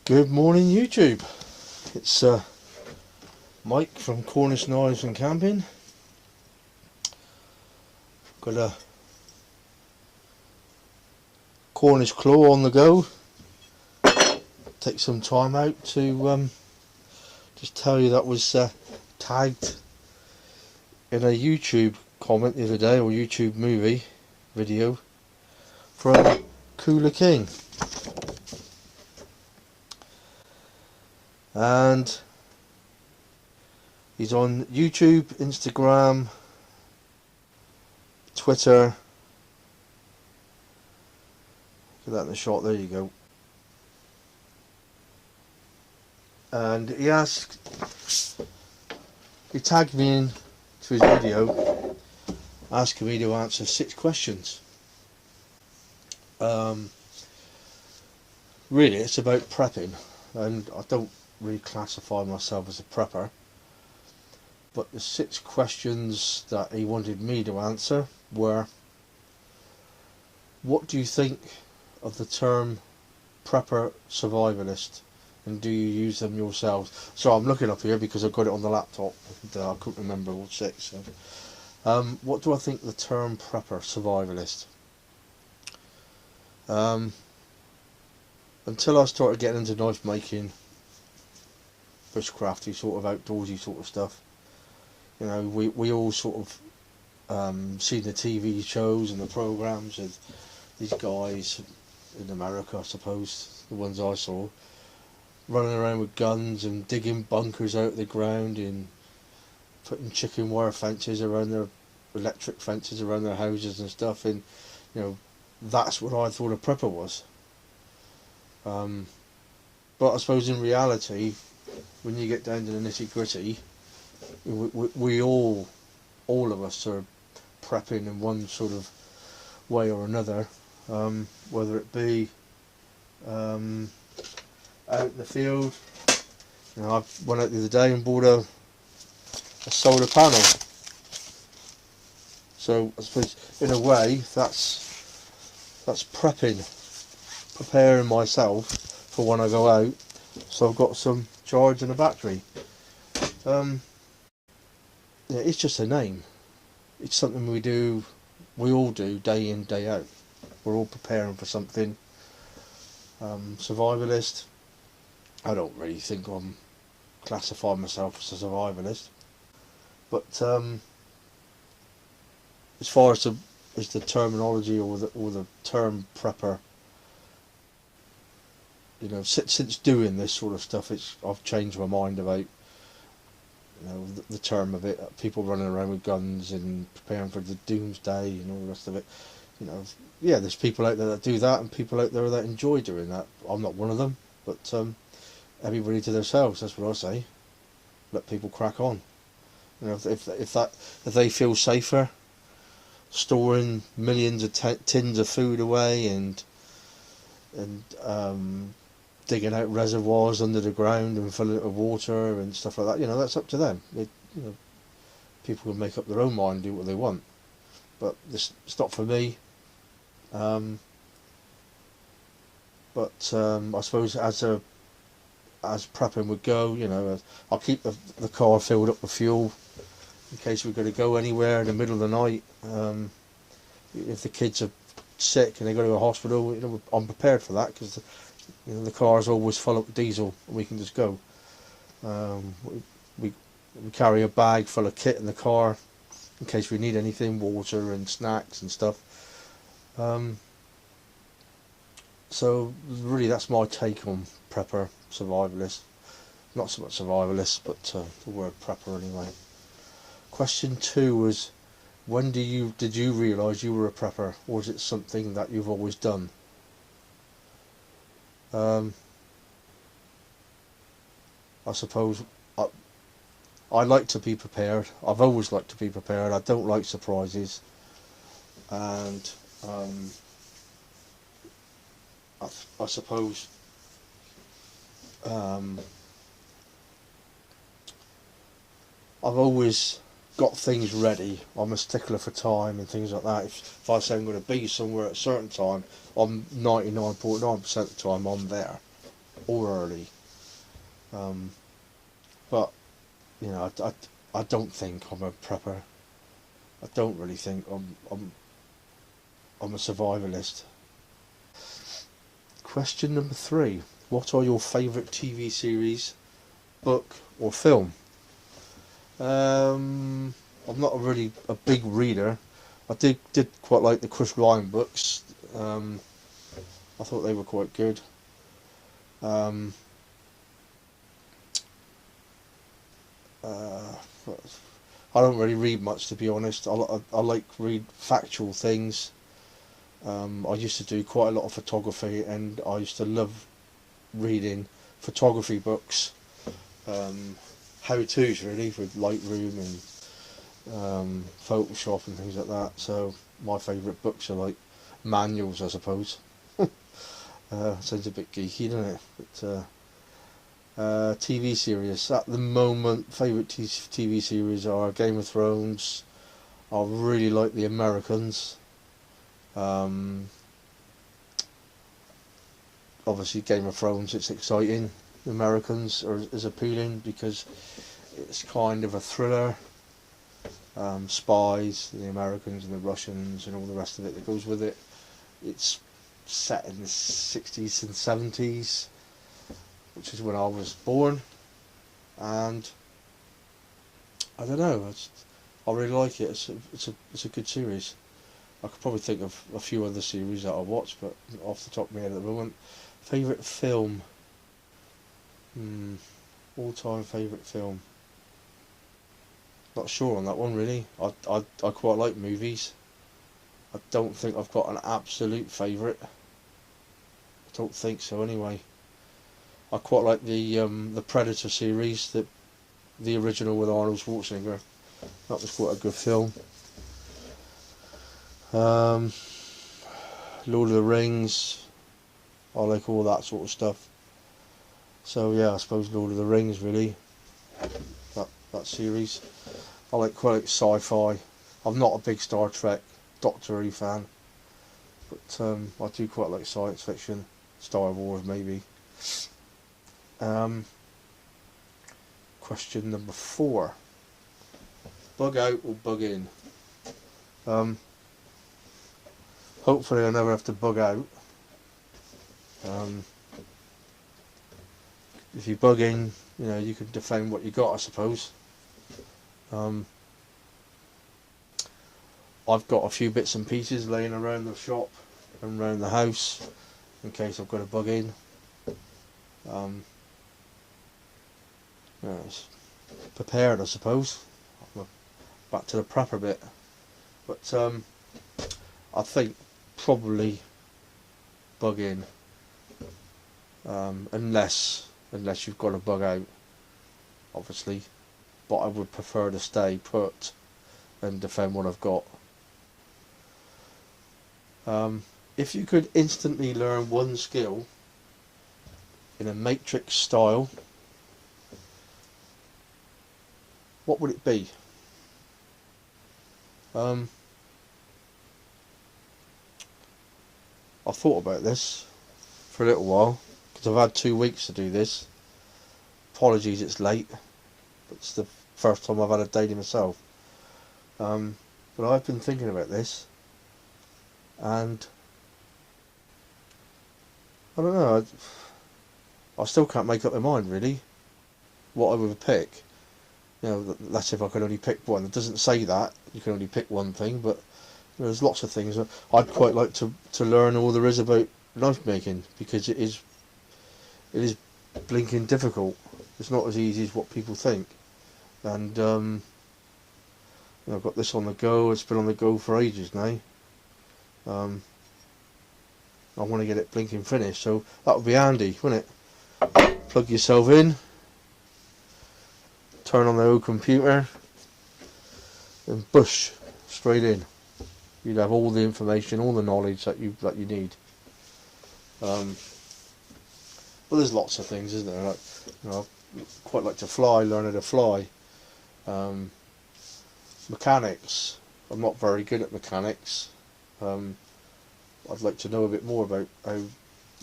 Good morning YouTube, it's Mike from Cornish Knives and Camping. Got a Cornish claw on the go. Take some time out to just tell you that was tagged in a YouTube comment the other day, or YouTube movie video from CoolerKing. And he's on YouTube, Instagram, Twitter. Get that in the shot, there you go. And he tagged me in to his video asking me to answer 6 questions. Really it's about prepping, and I don't really classify myself as a prepper, but the 6 questions that he wanted me to answer were: what do you think of the term prepper survivalist, and do you use them yourselves? So I'm looking up here because I've got it on the laptop and I couldn't remember all 6. So what do I think of the term prepper survivalist? Until I started getting into knife making, bushcrafty sort of outdoorsy sort of stuff, you know, we all sort of see the TV shows and the programs of these guys in America, I suppose, the ones I saw, running around with guns and digging bunkers out of the ground and putting chicken wire fences around their electric fences around their houses and stuff, and you know, that's what I thought a prepper was. But I suppose in reality, when you get down to the nitty gritty, we all of us are prepping in one sort of way or another, whether it be out in the field. You know, I went out the other day and bought a solar panel, so I suppose in a way that's prepping, preparing myself for when I go out, so I've got some charge and a battery. Yeah, it's just a name. It's something we all do day in, day out. We're all preparing for something. Survivalist, I don't really think I'm classifying myself as a survivalist, but as far as the terminology or the term prepper, you know, since doing this sort of stuff, I've changed my mind about, you know, the term of it. People running around with guns and preparing for the doomsday and all the rest of it. You know, yeah, there's people out there that do that, and people out there that enjoy doing that. I'm not one of them, but everybody to themselves. That's what I say. Let people crack on. You know, if they feel safer storing millions of tins of food away and digging out reservoirs under the ground and filling it with water and stuff like that, you know, that's up to them. You know, people can make up their own mind and do what they want, but it's not for me. But I suppose as prepping would go, you know, I'll keep the car filled up with fuel, in case we're going to go anywhere in the middle of the night. If the kids are sick and they go to a hospital, you know, I'm prepared for that, because you know, the car's always full up with diesel and we can just go. We carry a bag full of kit in the car in case we need anything, water and snacks and stuff. So really that's my take on prepper, survivalist. Not so much survivalist, but the word prepper anyway. Question 2 was, when did you realise you were a prepper, or is it something that you've always done? I suppose I like to be prepared. I've always liked to be prepared. I don't like surprises, and I suppose I've always got things ready. I'm a stickler for time and things like that. If I say I'm going to be somewhere at a certain time, I'm 99.9% of the time I'm there, or early. But you know, I don't think I'm a prepper. I don't really think I'm a survivalist. Question number 3: what are your favourite TV series, book, or film? I'm not really a big reader. I did quite like the Chris Ryan books. I thought they were quite good. I don't really read much, to be honest. I like read factual things. I used to do quite a lot of photography, and I used to love reading photography books. How-tos really, with Lightroom and Photoshop and things like that. So my favourite books are like manuals, I suppose. Sounds a bit geeky, doesn't it? But TV series at the moment, favourite TV series are Game of Thrones. I really like The Americans. Obviously Game of Thrones, it's exciting. The Americans is appealing because it's kind of a thriller. Spies, the Americans and the Russians and all the rest of it that goes with it. It's set in the 60s and 70s, which is when I was born, and I don't know, I really like it. It's a good series. I could probably think of a few other series that I watch, but off the top of my head at the moment. Favourite film? All-time favourite film? Not sure on that one really. I quite like movies. I don't think I've got an absolute favourite. I don't think so anyway. I quite like the Predator series, the original with Arnold Schwarzenegger. That was quite a good film. Lord of the Rings, I like all that sort of stuff. So yeah, I suppose Lord of the Rings really, that series. I quite like sci-fi. I'm not a big Star Trek, Doctor Who fan, but I do quite like science fiction, Star Wars maybe. Question number 4: bug out or bug in? Hopefully I never have to bug out. If you bug in, you know, you can defend what you got, I suppose. I've got a few bits and pieces laying around the shop and around the house in case I've got a bug in. Yeah, it's prepared, I suppose. Back to the prepper bit, but I think probably bug in, unless you've got a bug out, obviously. But I would prefer to stay put and defend what I've got. If you could instantly learn one skill in a Matrix style, what would it be? I've thought about this for a little while, because I've had 2 weeks to do this. Apologies it's late, but it's the first time I've had a day to myself. But I've been thinking about this, and I don't know, I still can't make up my mind really what I would pick. You know, that's if I could only pick one. It doesn't say that you can only pick one thing, but there's lots of things. I'd quite like to learn all there is about knife making, because it is blinking difficult. It's not as easy as what people think. And you know, I've got this on the go. It's been on the go for ages now. I want to get it blinking finished, so that would be handy, wouldn't it? Plug yourself in, turn on the old computer, and bush straight in. You'd have all the information, all the knowledge that you need. Well, there's lots of things, isn't there? Like, you know, I quite like to fly, learn how to fly. Mechanics. I'm not very good at mechanics. I'd like to know a bit more about how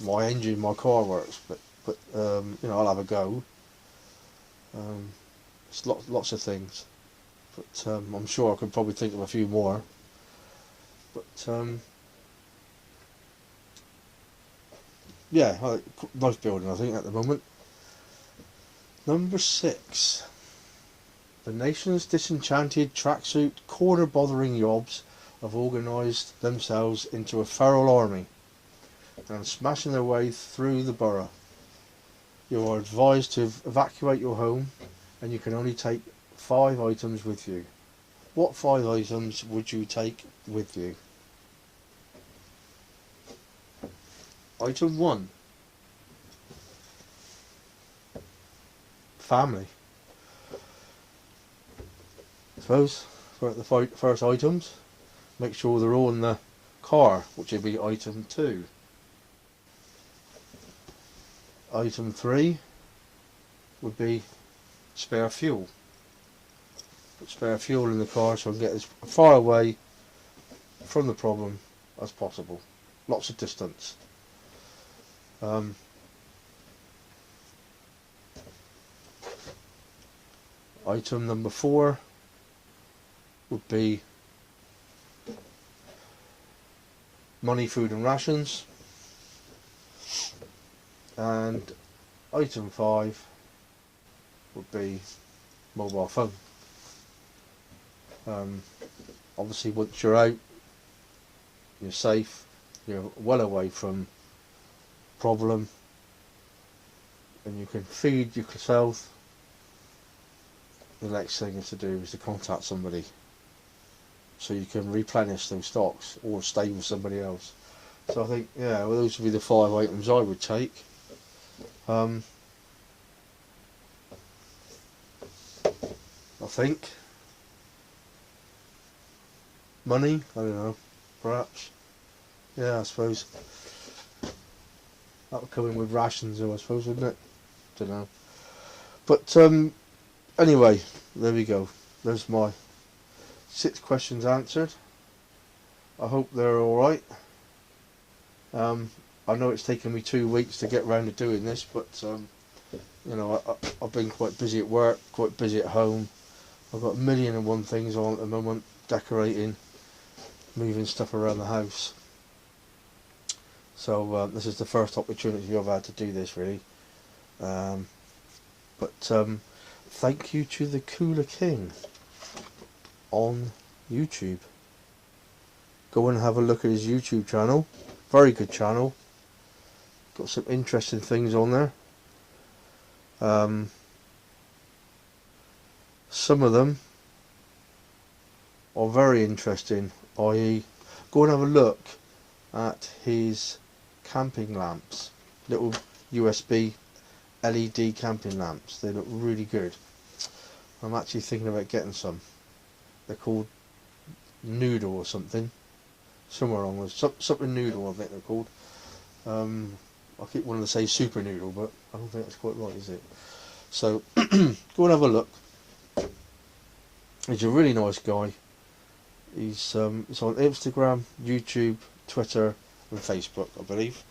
my engine, my car works, but you know, I'll have a go. It's lots of things, but I'm sure I could probably think of a few more. But yeah, I like knife building, I think, at the moment. Number 6. The nation's disenchanted tracksuit corner-bothering yobs have organised themselves into a feral army and smashing their way through the borough. You are advised to evacuate your home, and you can only take 5 items with you. What 5 items would you take with you? Item 1. Family. I suppose for the first items, make sure they're all in the car, which would be item 2. Item 3 would be spare fuel. Put spare fuel in the car so I can get as far away from the problem as possible. Lots of distance. Item number 4 would be money, food and rations. And item 5 would be mobile phone. Obviously once you're out, you're safe, you're well away from problem, and you can feed yourself. The next thing is to do is to contact somebody so you can replenish those stocks or stay with somebody else. So I think, yeah, well, those would be the 5 items I would take. I think money, I don't know, perhaps. Yeah, I suppose that would come in with rations, though, I suppose, wouldn't it? Don't know. But anyway, there we go. There's my 6 questions answered. I hope they're alright. I know it's taken me 2 weeks to get round to doing this, but you know, I've been quite busy at work, quite busy at home. I've got a million and one things on at the moment, decorating, moving stuff around the house. So this is the first opportunity I've had to do this, really. But thank you to the CoolerKing on YouTube. Go and have a look at his YouTube channel. Very good channel. Got some interesting things on there. Some of them are very interesting, i.e. go and have a look at his camping lamps, little USB LED camping lamps. They look really good. I'm actually thinking about getting some. They're called Noodle or something, somewhere along with something Noodle, I think they're called. I keep wanting to say Super Noodle, but I don't think that's quite right, is it? So go and have a look. He's a really nice guy. He's on Instagram, YouTube, Twitter and Facebook, I believe.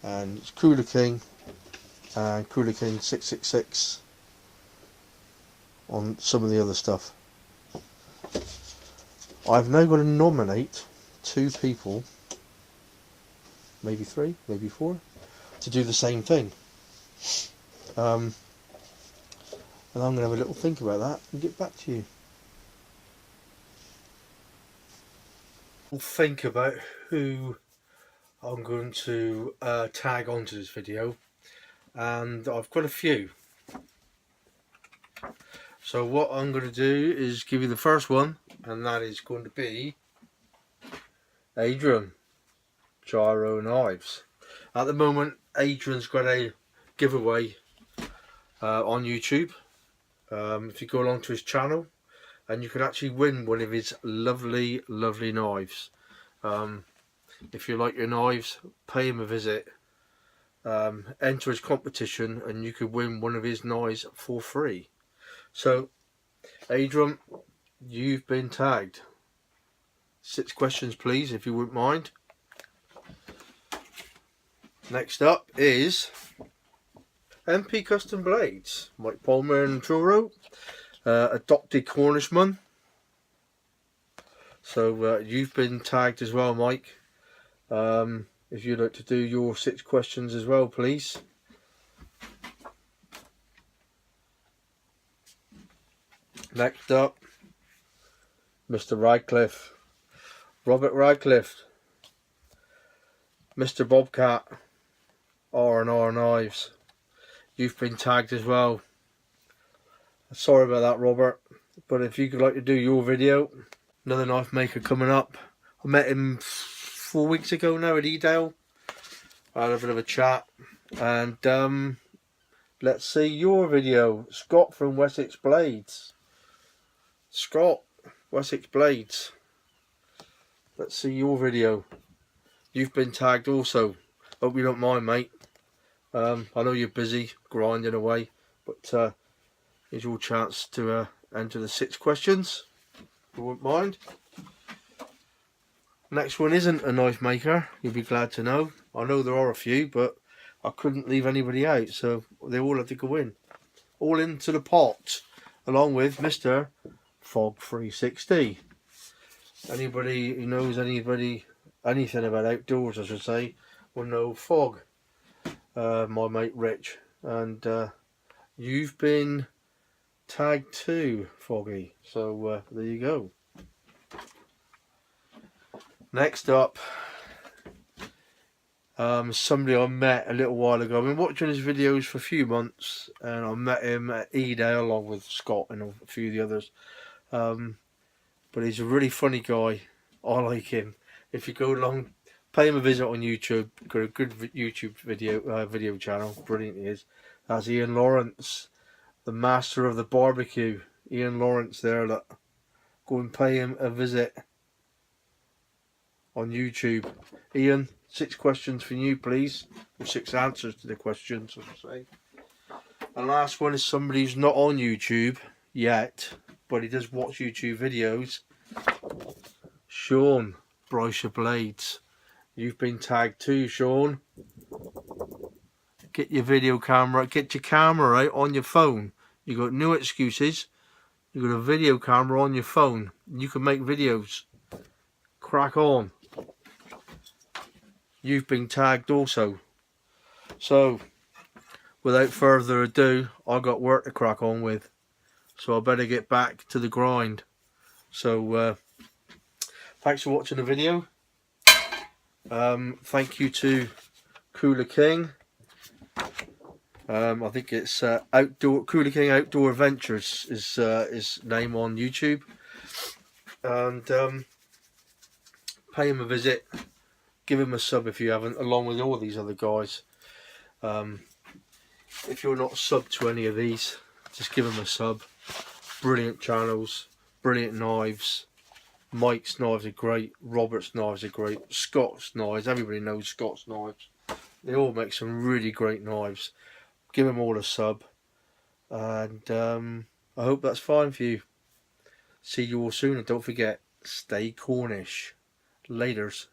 And it's CoolerKing and CoolerKing 666 on some of the other stuff. I've now got to nominate 2 people, maybe 3, maybe 4, to do the same thing. And I'm going to have a little think about that and get back to you. I'll think about who I'm going to tag onto this video, and I've got a few. So what I'm going to do is give you the first one, and that is going to be Adrian Gyro Knives. At the moment, Adrian's got a giveaway on YouTube. If you go along to his channel, and you can actually win one of his lovely knives. If you like your knives, pay him a visit, enter his competition, and you could win one of his knives for free. So Adrian, you've been tagged. 6 questions please, if you wouldn't mind. Next up is MP Custom Blades, Mike Palmer and Truro, adopted Cornishman. So you've been tagged as well, Mike. If you'd like to do your 6 questions as well, please. Next up, Mr. Radcliffe, Robert Radcliffe, Mr. Bobcat, R&R Knives. You've been tagged as well. Sorry about that, Robert, but if you could like to do your video. Another knife maker coming up. I met him 4 weeks ago now at Edale. I had a bit of a chat, and let's see your video. Scott from Wessex Blades. Scott, Wessex Blades. Let's see your video. You've been tagged also. Hope you don't mind, mate. I know you're busy grinding away, but here's your chance to enter the 6 questions. If you wouldn't mind. Next one isn't a knife maker, you'll be glad to know. I know there are a few, but I couldn't leave anybody out, so they all had to go in. All into the pot, along with Mr. Fog 360. Anybody who knows anything about outdoors, I should say, will know Fog, my mate Rich. And you've been tagged too, Foggy, so there you go. Next up, somebody I met a little while ago. I've been watching his videos for a few months, and I met him at Edale along with Scott and a few of the others. But he's a really funny guy. I like him. If you go along, pay him a visit on YouTube. Got a good YouTube video channel. Brilliant he is. That's Ian Lawrence, the master of the barbecue. Ian Lawrence there. Look, go and pay him a visit on YouTube. Ian, 6 questions for you, please. Or 6 answers to the questions, I should say. And last one is somebody who's not on YouTube yet, but he does watch YouTube videos. Sean, Brysher Blades. You've been tagged too, Sean. Get your video camera, get your camera out on your phone. You got no excuses. You got a video camera on your phone. You can make videos. Crack on. You've been tagged also. So, without further ado, I've got work to crack on with. So I better get back to the grind. So, thanks for watching the video. Thank you to CoolerKing. I think it's CoolerKing Outdoor Adventures is his name on YouTube. And pay him a visit. Give him a sub if you haven't, along with all these other guys. If you're not subbed to any of these, just give him a sub. Brilliant channels, brilliant knives. Mike's knives are great, Robert's knives are great, Scott's knives, everybody knows Scott's knives. They all make some really great knives. Give them all a sub. And I hope that's fine for you. See you all soon, and don't forget, stay Cornish. Laters.